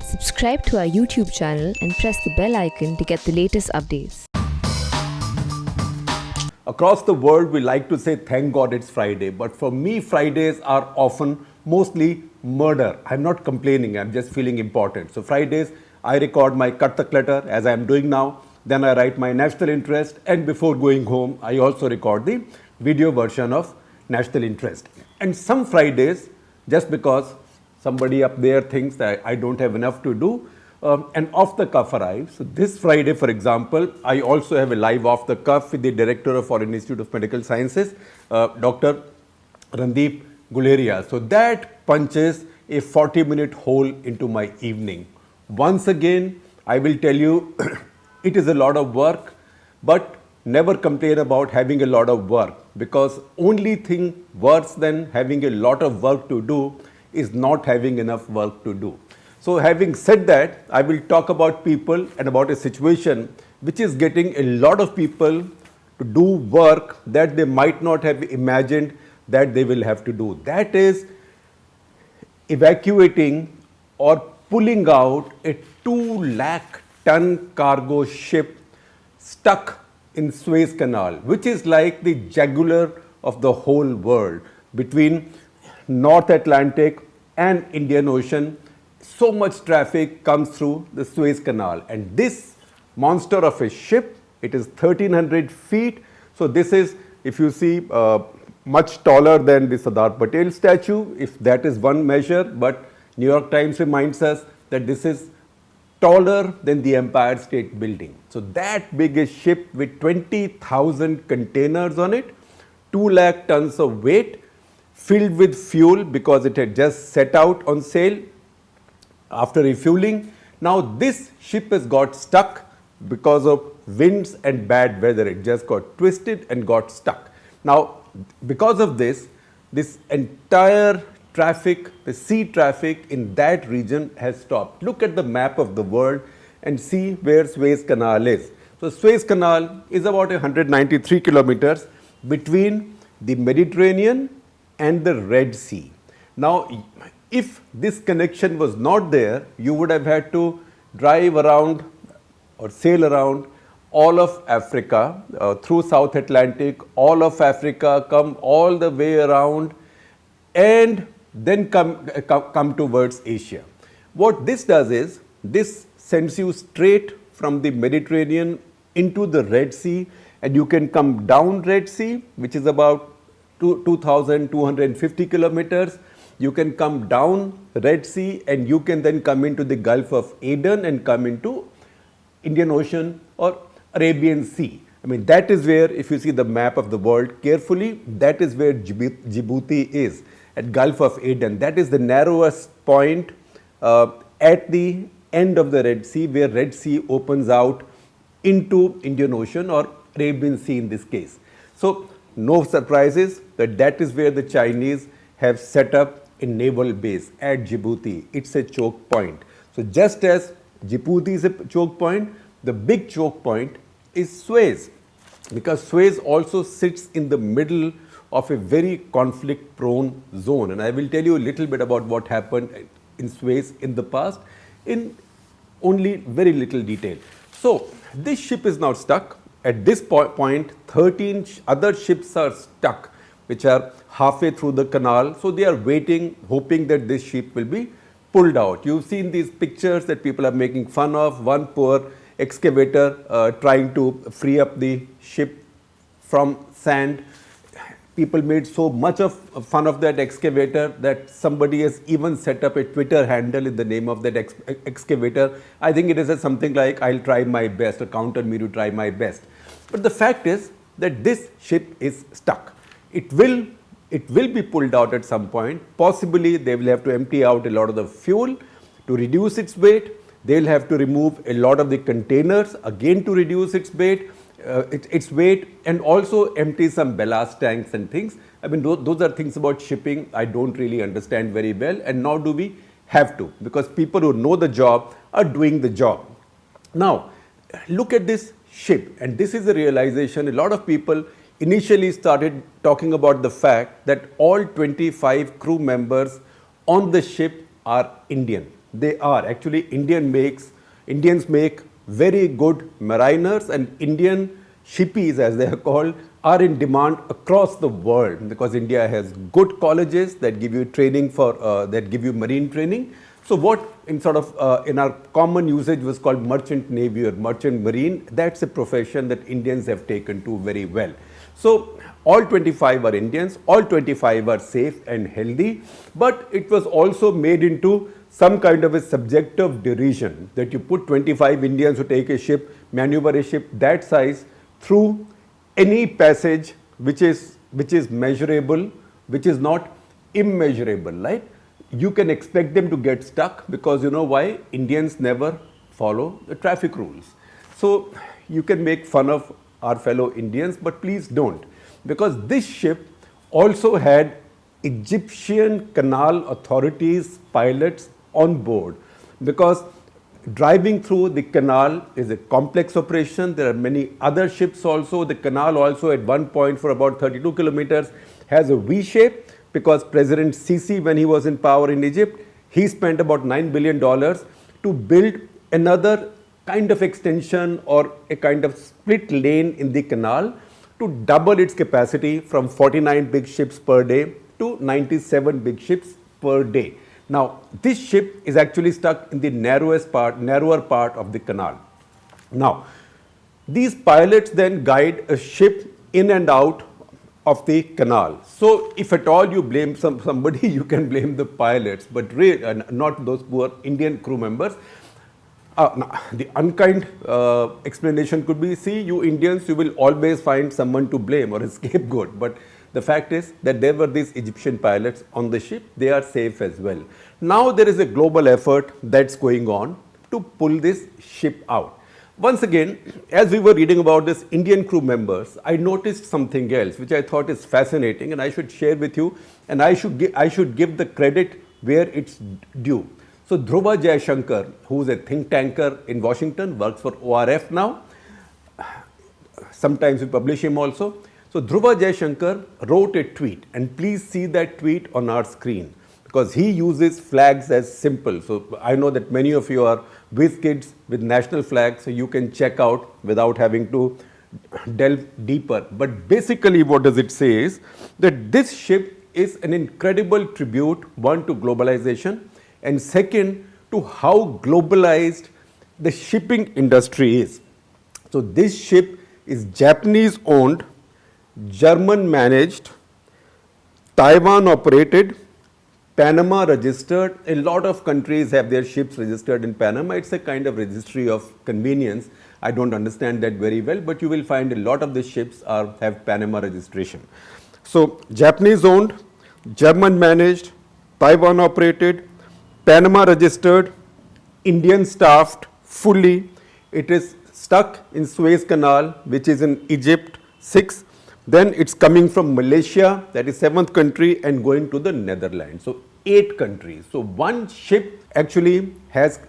Subscribe to our YouTube channel and press the bell icon to get the latest updates. Across the world, we like to say, thank God it's Friday. But for me, Fridays are often mostly murder. I'm not complaining, I'm just feeling important. So Fridays, I record my Cut the Clutter as I'm doing now. Then I write my national interest. And before going home, I also record the video version of national interest. And some Fridays, just because somebody up there thinks that I don't have enough to do, and off the cuff arrives. So this Friday, for example, I also have a live off the cuff with the director of Foreign Institute of Medical Sciences, Dr. Randeep Guleria. So that punches a 40-minute hole into my evening. Once again, I will tell you, it is a lot of work, but never complain about having a lot of work, because only thing worse than having a lot of work to do is not having enough work to do. So having said that, I will talk about people and about a situation which is getting a lot of people to do work that they might not have imagined that they will have to do. That is evacuating or pulling out a 2 lakh ton cargo ship stuck in Suez Canal, which is like the jugular of the whole world between North Atlantic and Indian Ocean. So much traffic comes through the Suez Canal, and this monster of a ship, it is 1300 feet. So this is, if you see, much taller than the Sardar Patel statue, if that is one measure, but New York Times reminds us that this is taller than the Empire State Building. So that big a ship with 20,000 containers on it, 2 lakh tons of weight, filled with fuel because it had just set out on sail after refueling. Now this ship has got stuck because of winds and bad weather. It just got twisted and got stuck. Now because of this entire traffic, the sea traffic in that region has stopped. Look at the map of the world and see where Suez Canal is. So Suez Canal is about 193 kilometers between the Mediterranean and the Red Sea. Now, if this connection was not there, you would have had to drive around or sail around all of Africa, through South Atlantic, all of Africa, come all the way around and then come towards Asia. What this does is, this sends you straight from the Mediterranean into the Red Sea, and you can come down Red Sea, which is about 2,250 kilometers. You can come down Red Sea and you can then come into the Gulf of Aden and come into Indian Ocean or Arabian Sea. I mean, that is where, if you see the map of the world carefully, that is where Djibouti is, at Gulf of Aden. That is the narrowest point at the end of the Red Sea, where Red Sea opens out into Indian Ocean or Arabian Sea in this case. So no surprises that is where the Chinese have set up a naval base at Djibouti. It's a choke point. So just as Djibouti is a choke point, the big choke point is Suez, because Suez also sits in the middle of a very conflict prone zone. And I will tell you a little bit about what happened in Suez in the past in only very little detail. So this ship is now stuck. At this point, 13 other ships are stuck, which are halfway through the canal. So they are waiting, hoping that this ship will be pulled out. You've seen these pictures that people are making fun of. One poor excavator trying to free up the ship from sand. People made so much of fun of that excavator that somebody has even set up a Twitter handle in the name of that excavator. I think it is something like, I'll try my best, or count on me to try my best. But the fact is that this ship is stuck. It will be pulled out at some point. Possibly they will have to empty out a lot of the fuel to reduce its weight. They will have to remove a lot of the containers again to reduce its weight. And also empty some ballast tanks and things. I mean, those are things about shipping I don't really understand very well, and nor do we have to, because people who know the job are doing the job. Now, look at this ship, and this is a realization. A lot of people initially started talking about the fact that all 25 crew members on the ship are Indian. they are. Actually, Indians make very good mariners, and Indian shippies, as they are called, are in demand across the world because India has good colleges that give you training that give you marine training. So what in our common usage was called merchant navy or merchant marine, that's a profession that Indians have taken to very well. So all 25 are Indians, all 25 are safe and healthy, but it was also made into some kind of a subject of derision that you put 25 Indians who take a ship, maneuver a ship that size through any passage which is measurable, which is not immeasurable, right? You can expect them to get stuck because you know why? Indians never follow the traffic rules. So you can make fun of our fellow Indians, but please don't, because this ship also had Egyptian canal authorities pilots on board, because driving through the canal is a complex operation. There are many other ships also. The canal also at one point for about 32 kilometers has a V shape, because President Sisi, when he was in power in Egypt, he spent about $9 billion to build another kind of extension or a kind of split lane in the canal to double its capacity from 49 big ships per day to 97 big ships per day. Now, this ship is actually stuck in the narrower part of the canal. Now, these pilots then guide a ship in and out of the canal. So, if at all you blame somebody, you can blame the pilots, but not those poor Indian crew members. Now, the unkind explanation could be, see, you Indians, you will always find someone to blame or a scapegoat. But the fact is that there were these Egyptian pilots on the ship. They are safe as well. Now there is a global effort that's going on to pull this ship out. Once again, as we were reading about this Indian crew members, I noticed something else which I thought is fascinating, and I should share with you, and I should give the credit where it's due. So Dhruva Jaishankar, who is a think tanker in Washington, works for ORF now. Sometimes we publish him also. So Dhruva Jaishankar wrote a tweet, and please see that tweet on our screen, because he uses flags as symbol. So I know that many of you are whiz kids with national flags, so you can check out without having to delve deeper. But basically what does it say is that this ship is an incredible tribute, one, to globalization, and second, to how globalized the shipping industry is. So this ship is Japanese owned, German managed, Taiwan operated, Panama registered. A lot of countries have their ships registered in Panama. It's a kind of registry of convenience. I don't understand that very well, but you will find a lot of the ships have Panama registration. So Japanese owned, German managed, Taiwan operated, Panama registered, Indian staffed fully. It is stuck in Suez Canal, which is in Egypt, 6. Then it's coming from Malaysia, that is 7th country, and going to the Netherlands. So 8 countries. So one ship actually has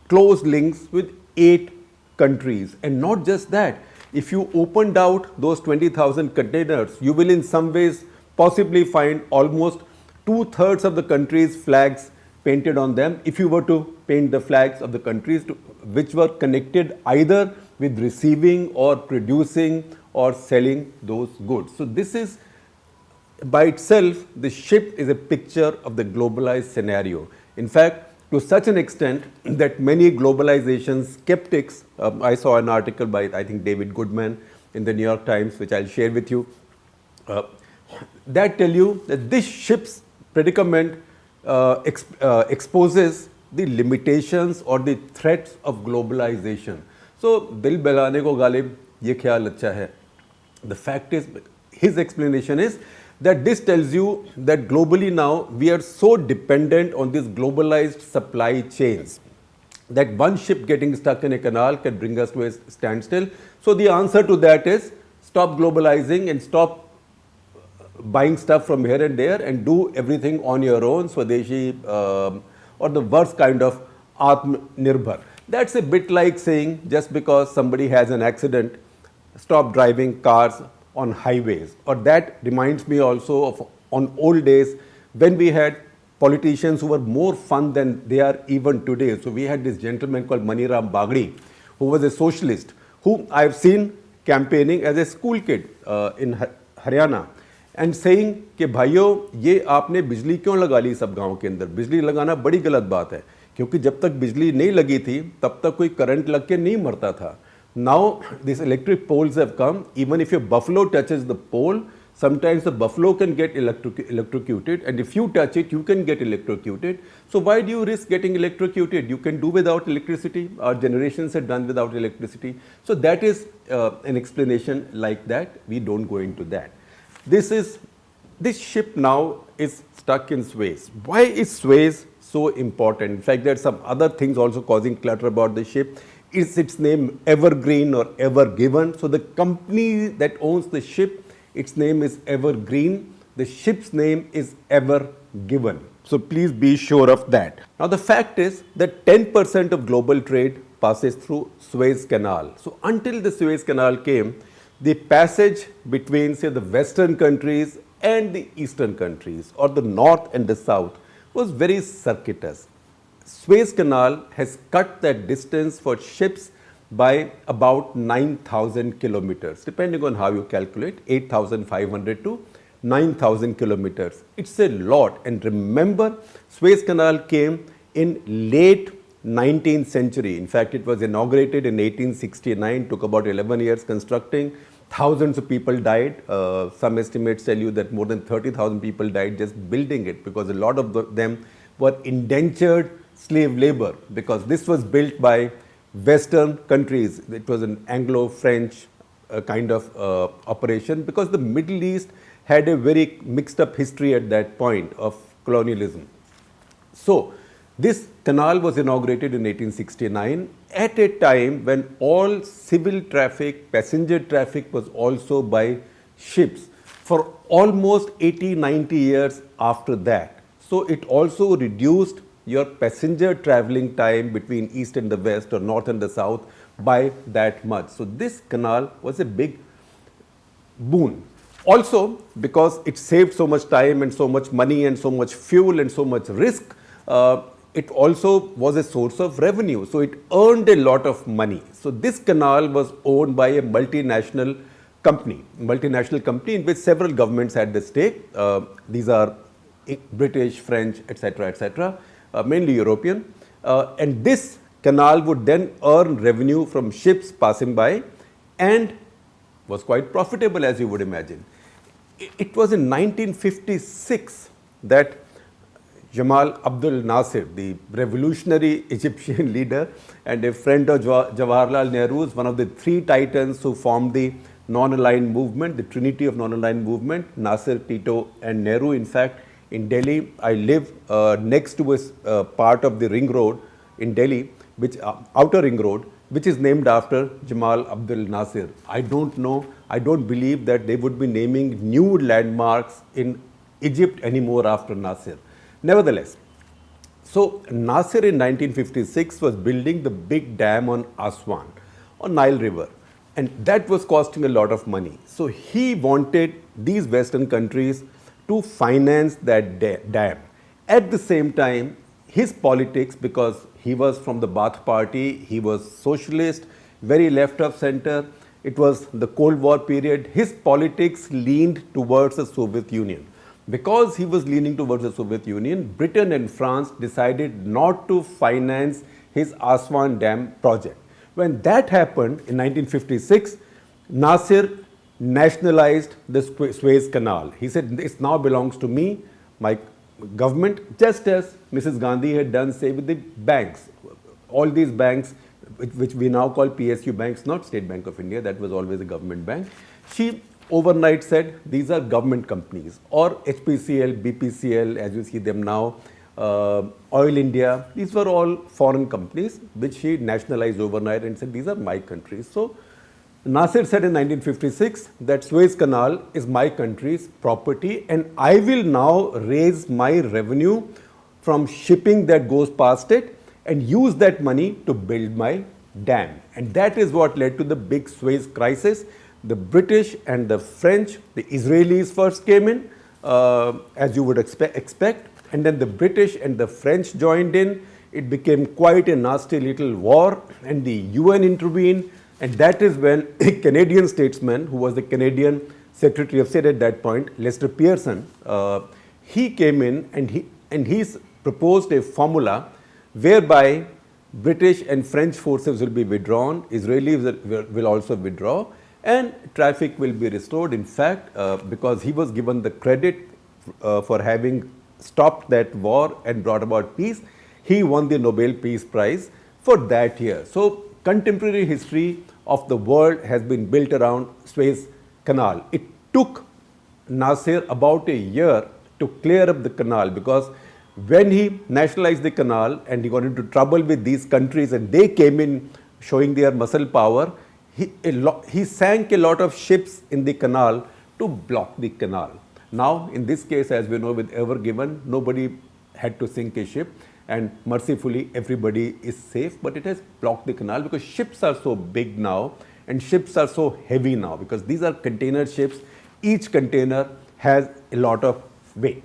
close links with 8 countries. And not just that, if you opened out those 20,000 containers, you will in some ways possibly find almost 2/3 of the country's flags painted on them, if you were to paint the flags of the countries which were connected either with receiving or producing or selling those goods. So this is by itself, the ship is a picture of the globalized scenario. In fact, to such an extent that many globalization skeptics, I saw an article by I think David Goodman in the New York Times, which I'll share with you, that tell you that this ship's predicament exposes the limitations or the threats of globalization. So, dil belane ko galib, ye khayal acha hai. The fact is, his explanation is that this tells you that globally now we are so dependent on these globalized supply chains that one ship getting stuck in a canal can bring us to a standstill. So the answer to that is stop globalizing and stop buying stuff from here and there and do everything on your own, Swadeshi, or the worst kind of Atmanirbhar. That's a bit like saying just because somebody has an accident, stop driving cars on highways. Or that reminds me also of on old days when we had politicians who were more fun than they are even today. So we had this gentleman called Maniram Bagdi, who was a socialist, who I've seen campaigning as a school kid in Haryana and saying कि भाइयों ये आपने बिजली क्यों लगा ली सब गांव के अंदर, बिजली लगाना बड़ी गलत बात है, क्योंकि जब तक बिजली नहीं लगी थी तब तक कोई करंट लग के नहीं मरता था. Now these electric poles have come. Even if your buffalo touches the pole, sometimes the buffalo can get electrocuted, and if you touch it, you can get electrocuted. So why do you risk getting electrocuted? You can do without electricity. Our generations had done without electricity. So that is an explanation like that. We don't go into that. This ship now is stuck in Suez. Why is Suez so important? In fact, there are some other things also causing clutter about the ship. Is its name Evergreen or Evergiven? So the company that owns the ship, its name is Evergreen. The ship's name is Evergiven. So please be sure of that. Now the fact is that 10% of global trade passes through Suez Canal. So until the Suez Canal came, the passage between, say, the western countries and the eastern countries, or the north and the south, was very circuitous. Suez Canal has cut that distance for ships by about 9,000 kilometers, depending on how you calculate, 8,500 to 9,000 kilometers. It's a lot. And remember, Suez Canal came in late 19th century. In fact, it was inaugurated in 1869, took about 11 years constructing. Thousands of people died. Some estimates tell you that more than 30,000 people died just building it, because a lot of them were indentured slave labor, because this was built by Western countries. It was an Anglo-French kind of operation, because the Middle East had a very mixed up history at that point of colonialism. So this canal was inaugurated in 1869 at a time when all civil traffic, passenger traffic was also by ships for almost 80-90 years after that. So it also reduced your passenger traveling time between east and the west, or north and the south, by that much. So this canal was a big boon. Also, because it saved so much time and so much money and so much fuel and so much risk, it also was a source of revenue. So it earned a lot of money. So this canal was owned by a multinational company in which several governments had the stake. These are British, French, etc., mainly European. And this canal would then earn revenue from ships passing by and was quite profitable, as you would imagine. It was in 1956 that Jamal Abdel Nasser, the revolutionary Egyptian leader and a friend of Jawaharlal Nehru, one of the three titans who formed the non-aligned movement, the trinity of non-aligned movement, Nasser, Tito and Nehru. In fact, in Delhi, I live next to a part of the ring road in Delhi, which outer ring road, which is named after Jamal Abdel Nasser. I don't know, I don't believe that they would be naming new landmarks in Egypt anymore after Nasser. Nevertheless, so Nasser in 1956 was building the big dam on Aswan, on Nile River, and that was costing a lot of money. So he wanted these Western countries to finance that dam. At the same time, his politics, because he was from the Baath party, he was socialist, very left of center, it was the Cold War period, his politics leaned towards the Soviet Union. Because he was leaning towards the Soviet Union, Britain and France decided not to finance his Aswan Dam project. When that happened in 1956, Nasser nationalized the Suez Canal. He said, this now belongs to me, my government, just as Mrs. Gandhi had done, say, with the banks. All these banks, which we now call PSU banks, not State Bank of India, that was always a government bank. She overnight said, these are government companies, or HPCL, BPCL, as you see them now, Oil India, these were all foreign companies which she nationalized overnight and said, these are my countries. So Nasser said in 1956 that Suez Canal is my country's property, and I will now raise my revenue from shipping that goes past it and use that money to build my dam. And that is what led to the big Suez crisis. The British and the French, the Israelis first came in, as you would expect, and then the British and the French joined in. It became quite a nasty little war, and the UN intervened, and that is when a Canadian statesman, who was the Canadian Secretary of State at that point, Lester Pearson, he came in and he proposed a formula whereby British and French forces will be withdrawn, Israelis will also withdraw, and traffic will be restored. In fact, because he was given the credit for having stopped that war and brought about peace, he won the Nobel Peace Prize for that year. So, contemporary history of the world has been built around Suez Canal. It took Nasser about a year to clear up the canal, because when he nationalized the canal and he got into trouble with these countries and they came in showing their muscle power, he sank a lot of ships in the canal to block the canal. Now, in this case, as we know, with Ever Given, nobody had to sink a ship, and mercifully everybody is safe, but it has blocked the canal because ships are so big now and ships are so heavy now, because these are container ships. Each container has a lot of weight.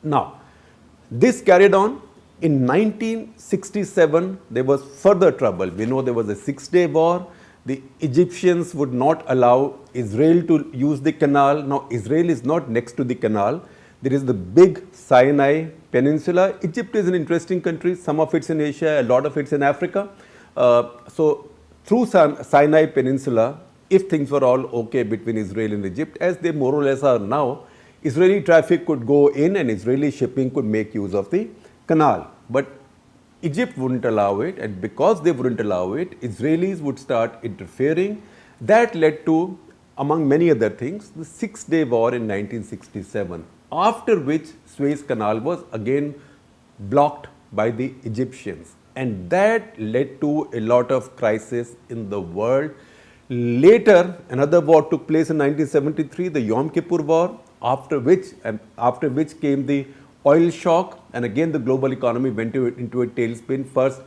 Now, this carried on. In 1967, there was further trouble. We know there was a 6-day war. The Egyptians would not allow Israel to use the canal. Now, Israel is not next to the canal. There is the big Sinai Peninsula. Egypt is an interesting country. Some of it's in Asia, a lot of it's in Africa. So, through Sinai Peninsula, if things were all okay between Israel and Egypt, as they more or less are now, Israeli traffic could go in and Israeli shipping could make use of the canal. But Egypt wouldn't allow it, and because they wouldn't allow it, Israelis would start interfering. That led to, among many other things, the 6-day war in 1967, after which Suez Canal was again blocked by the Egyptians. And that led to a lot of crisis in the world. Later, another war took place in 1973, the Yom Kippur War, after which came the oil shock, and again the global economy went into a tailspin. First,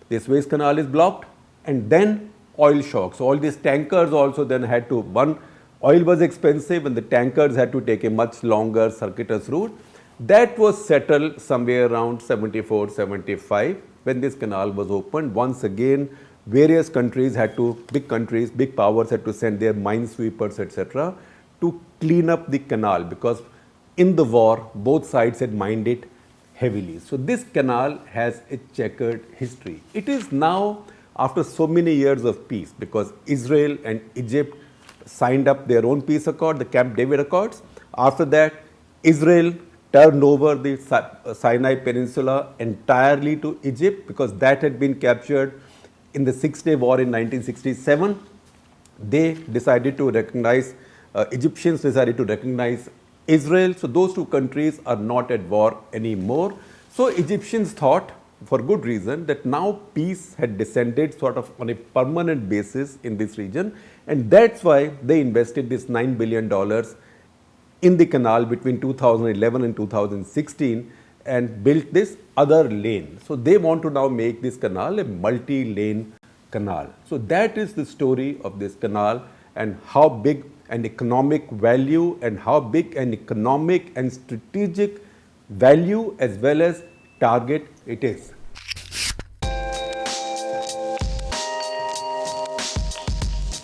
the Suez Canal is blocked, and then oil shock. So all these tankers also then had to, oil was expensive and the tankers had to take a much longer circuitous route. That was settled somewhere around 74, 75 when this canal was opened. Once again, various countries had to, big powers had to send their minesweepers, etc., to clean up the canal, because in the war, both sides had mined it heavily. So this canal has a checkered history. It is now, after so many years of peace, because Israel and Egypt signed up their own peace accord, the Camp David Accords. After that, Israel turned over the Sinai Peninsula entirely to Egypt, because that had been captured in the 6-day war in 1967. They decided to recognize, Egyptians decided to recognize Israel. So those two countries are not at war anymore. So Egyptians thought, for good reason, that now peace had descended sort of on a permanent basis in this region, and that's why they invested this $9 billion in the canal between 2011 and 2016 and built this other lane. So they want to now make this canal a multi-lane canal. So that is the story of this canal, and how big an economic value and how big an economic and strategic value as well as target it is.